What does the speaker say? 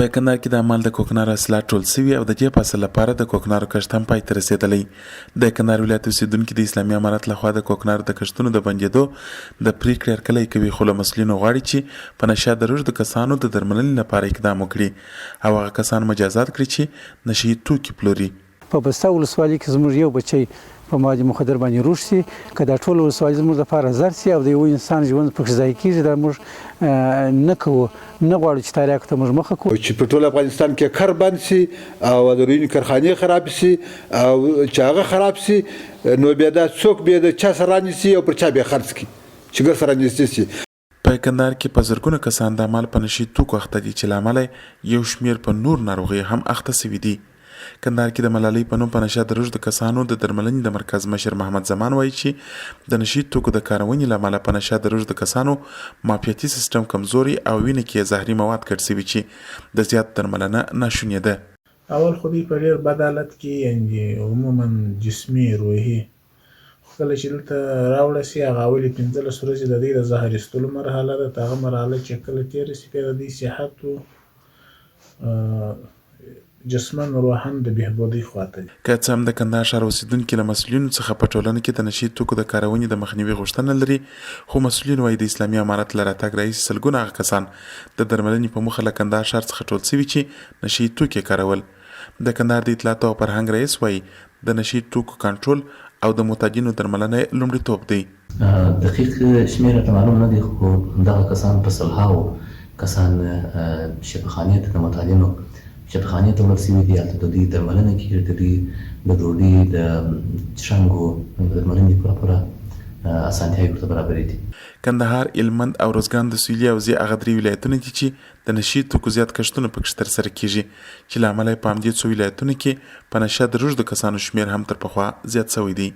په کندهار کې د عمل د کوکنارو حاصلات ټول سوي او د دې فصل لپاره د کوکنارو کښت هم پای ته رسېدلی. د کندهار ولایت اوسېدونکي د اسلامي امارت لخوا د کوکنارو د کښتونو د بندېدو د پرېکړې هرکلی کوي، خو له مسؤلینو غواړي چې په نشه د روږدو کسانو د درملنې لپاره اقدام وکړي او هغه کسان مجازات کړي چې نشه یي توکي پلوري. په بسته ولسوالۍ کې زموږ یو بچی په مواد مخدر باندې روږ شي، که دا ټول ولسوالۍ زموږ لپاره زر شي او د یو انسان ژوند پکې ضایع کېږي، دا موږ نه کوو، نه غواړو چې تاریخ ته موږ مخه کوو. چې په ټول افغانستان کې کار بند شي او د روینې کارخانې خراب شي او چې هغه خراب شي، نو بیا دا څوک بیا د چا سره رانیسي او پر چا بیا خرڅ کړي چې ګر سره رانیسي شي. په کندهار کې په زرګونه کسان د عمل په نشه یي توکو اخته دي چې له امله یو شمېر په نور ناروغیو هم اخته سوي دي. کندهار کې د ملالۍ په نوم په نشه د روږدو کسانو د درملنې د مرکز مشر محمد زمان وایي چې د نشه یي توکو د کارونې له امله په نشه د روږدو کسانو معافیتي سیستم کمزوري او وینې کې زهري مواد ګډ سوي چې د زیات درملنه ناشونې ده. اول خو دوی په ډېر بد حالت کې یعنې عموما جسمي روحي کله چې دلته راوړه سي، هغه اولې 15 ورځې د دوی د زهر ایستلو مرحله ده. د هغه مرحله چې کله تېره سي، بیا د دوی صحت جسمن روحاً د بهبودۍ خواته دي. که څه هم د کندهار ښار اوسېدونکي له مسؤلینو څخه په ټولنه کې د نشه یي توکو د کارونې د مخنیوي غوښتنه لري، خو مسؤلین وایي د اسلامي امارت له راتګ راهیسې سلګونه هغه کسان د درملنې په موخه له کندهار ښار څخه ټول سوي چې نشه یي توکي کارول. د کندهار د اطلاعاتو او فرهنګ رئیس وایي د نشه یي توکو کنټرول او د معتادینو درملنه یې لومړیتوب دی. دقیق شمېر راته معلوم نه دی، خو دغه کسان په سلهاوو کسان شفاخانې ته د معتادینو شفاخانې ته وړل سوي دي. هلته د دوی درملنه کېږي، د دوی د ډوډۍ د څرنګو د درملنې پوره اسانتیاوې ورته برابرې دي. کندهار، هلمند او روزګان د سویلي حوزې هغه درې ولایتونه دي چې د نشه یي توکو زیات کښتونه پکې ترسره کېږي، چې له امله یې په همدې څو ولایتونو کې په نشه د روږدو کسانو شمېر هم تر پخوا زیات سوی دی.